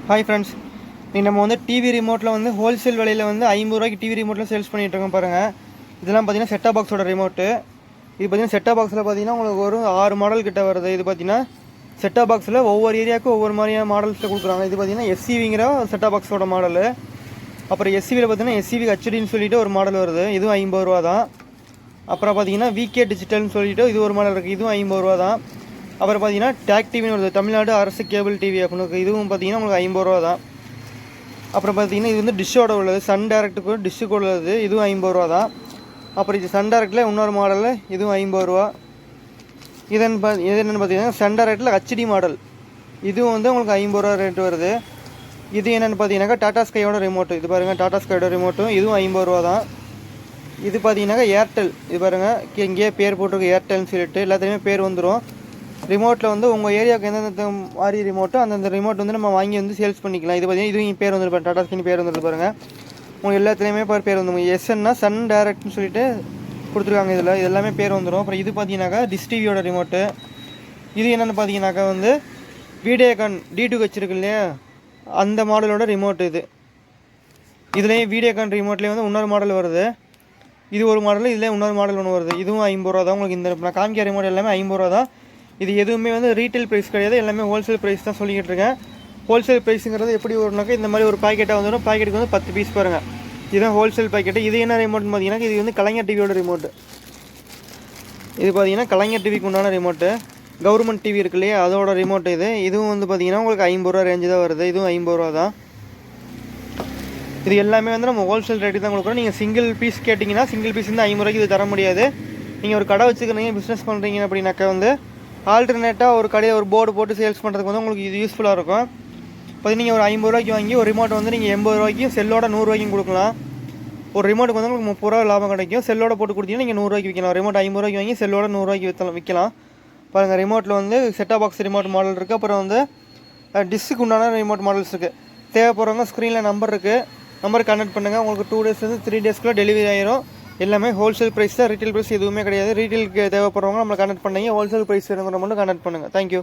Hi friends, நம்ம வந்து TV ரிமோட்டில் வந்து ஹோல்சேல் விலையில் வந்து 50 ரூபாய்க்கு டிவி ரிமோட்டில் சேல்ஸ் பண்ணிகிட்டு இருக்கோம் பாருங்கள். இதெல்லாம் பார்த்தீங்கன்னா செட்டாப் பாக்ஸோட ரிமோட்டு. இது பார்த்தீங்கன்னா செட்டாப் பாக்ஸில் பார்த்தீங்கன்னா உங்களுக்கு ஒரு 6 மாடல் கிட்ட வருது. இது பார்த்தீங்கன்னா செட்டாப் பாக்ஸில் ஒவ்வொரு ஏரியாவுக்கும் ஒவ்வொரு மாதிரியான மாடல்ஸில் கொடுக்குறாங்க. இது பார்த்தீங்கன்னா எஸ்சிவிங்கிற செட்டாப் பாக்ஸோட மாடலு. அப்புறம் எஸ்சிவியில் பார்த்தீங்கன்னா எஸ்சிவி ஹெச்டின்னு சொல்லிட்டு ஒரு மாடல் வருது. இதுவும் 50 ரூபா தான். அப்புறம் பார்த்தீங்கன்னா விகே டிஜிட்டல்னு சொல்லிட்டு இது ஒரு மாடல் இருக்குது. இதுவும் 50 ரூபா தான். அப்புறம் பார்த்தீங்கன்னா டேக் டிவின்னு வருது, தமிழ்நாடு அரசு கேபிள் டிவி அப்படின்னு. இதுவும் பார்த்தீங்கன்னா உங்களுக்கு 50 ரூபா தான். அப்புறம் பார்த்தீங்கன்னா இது வந்து டிஷ்ஷோட உள்ளது, சன் டேரக்ட்டுக்கு டிஷ்ஷுக்கு உள்ளது. இதுவும் 50 ரூபா தான். அப்புறம் இது சன் டேரக்டில் இன்னொரு மாடலில் இதுவும் 50 ரூபா. இது என்னென்னு பார்த்தீங்கன்னா சன் டேரக்டில் ஹெச்டி மாடல். இதுவும் வந்து உங்களுக்கு 50 ரூபா ரேட்டு வருது. இது என்னென்னு பார்த்தீங்கன்னாக்கா டாடா ஸ்கையோட ரிமோட்டு. இது பாருங்கள், டாடா ஸ்கையோட ரிமோட்டும் இதுவும் 50 ரூபா தான். இது பார்த்தீங்கன்னாக்கா ஏர்டெல். இது பாருங்கள், இங்கேயே பேர் போட்டிருக்கு ஏர்டெல்னு சொல்லிட்டு, எல்லாத்துலேயுமே பேர் வந்துடும். ரிமோட்டில் வந்து உங்கள் ஏரியாவுக்கு எந்தெந்த மாதிரி ரிமோட்டோ அந்தந்த ரிமோட் வந்து நம்ம வாங்கி வந்து சேல்ஸ் பண்ணிக்கலாம். இது பார்த்தீங்கன்னா இதுவும் பேர் வந்துருப்பாங்க, டாடா ஸ்கின் பேர் வந்துருக்கு பாருங்கள். உங்களுக்கு எல்லாத்துலேயுமே பேர் வந்துடும். எஸ்என்னா சன் டேரக்ட்னு சொல்லிட்டு கொடுத்துருக்காங்க. இதில் எல்லாமே பேர் வந்துடும். அப்புறம் இது பார்த்தீங்கன்னாக்கா டிஷ் டிவியோட ரிமோட்டு. இது என்னென்னு பார்த்தீங்கன்னாக்கா வந்து வீடியோகான் D2 வச்சுருக்கு இல்லையா, அந்த மாடலோட ரிமோட் இது. இதுலேயும் வீடியோகான் ரிமோட்லேயே வந்து இன்னொரு மாடல் வருது. இது ஒரு மாடல், இதுலேயே இன்னொரு மாடல் ஒன்று வருது. இதுவும் 50 ரூபா தான். உங்களுக்கு இந்த நான் காமிக்கிற ரிமோட் எல்லாமே 50 ரூபா தான். இது எதுவுமே வந்து ரீட்டைல் ப்ரைஸ் கிடையாது, எல்லாமே ஹோல்சேல் ப்ரைஸ் தான் சொல்லிக்கிட்டு இருக்கேன். ஹோல்சேல் ப்ரைஸுங்கிறது எப்படி வரும்னாக்கா இந்த மாதிரி ஒரு பாக்கெட்டாக வந்துடும். பாக்கெட்டுக்கு வந்து 10 பீஸ் பாருங்கள். இதுதான் ஹோல்சேல் பாக்கெட்டு. இது என்ன ரிமோட்னு பார்த்தீங்கன்னா இது வந்து கலைஞர் டிவியோட ரிமோட்டு. இது பார்த்தீங்கன்னா கலைஞர் டிவிக்கு உண்டான ரிமோட்டு. கவர்மெண்ட் டிவி இருக்கு இல்லையா, அதோட ரிமோட் இது. இதுவும் வந்து பார்த்தீங்கன்னா உங்களுக்கு 50 ரூபா ரேஞ்சு தான் வருது. இதுவும் 50 ரூபா தான். இது எல்லாமே வந்து நம்ம ஹோல்சேல் ரேட்டு தான் கொடுக்குறோம். நீங்கள் சிங்கிள் பீஸ் கேட்டிங்கன்னா சிங்கிள் பீஸ் வந்து 50 ரூபாய்க்கு இது தர முடியாது. நீங்கள் ஒரு கடை வச்சுக்கிறீங்க, பிஸ்னஸ் பண்ணுறீங்க அப்படின்னாக்கா வந்து ஆல்டர்னேட்டாக ஒரு கடையில் ஒரு போர்டு போட்டு சேல்ஸ் பண்ணுறதுக்கு வந்து உங்களுக்கு இது யூஸ்ஃபுல்லாக இருக்கும். இப்போ நீங்கள் ஒரு 50 ரூபாய்க்கு வாங்கி ஒரு ரிமோட் வந்து நீங்கள் 80 ரூபாய்க்கும் செல்லோட 100 ரூபாய்க்கும் கொடுக்கலாம். ஒரு ரிமோட்டுக்கு வந்து உங்களுக்கு 30 ரூபா லாபம் கிடைக்கும். செல்லோட போட்டு கொடுத்தீங்கன்னா நீங்கள் 100 ரூபாய்க்கு விற்கலாம். ரிமோட் 50 ரூபாய்க்கு வாங்கி செல்லோட 100 ரூபாய்க்கு விற்கலாம். பாருங்கள், ரிமோட்டில் வந்து செட்டாப் பாக்ஸ் ரிமோட் மாடல் இருக்குது. அப்புறம் வந்து டிஷ்ஷுக்கு உண்டான ரிமோட் மாடல்ஸ் இருக்குது. தேவைப்படுறவங்க ஸ்க்ரீனில் நம்பர் இருக்குது, நம்பருக்கு கனெக்ட் பண்ணுங்கள். உங்களுக்கு 2 டேஸ்லேருந்து 3 டேஸ்க்குள்ளே டெலிவரி ஆயிரும். எல்லாமே ஹோல்சேல் ப்ரைஸ் தான், ரீட்டைல் ப்ரைஸ் எதுவுமே கிடையாது. ரீட்டைலுக்கு தேவைப்படுறவங்க நம்மளை கனெக்ட் பண்ணீங்க, ஹோல்சேல் ப்ரைஸ் வேணுங்கிற மட்டும் கனெக்ட் பண்ணுங்கள். தேங்க்யூ.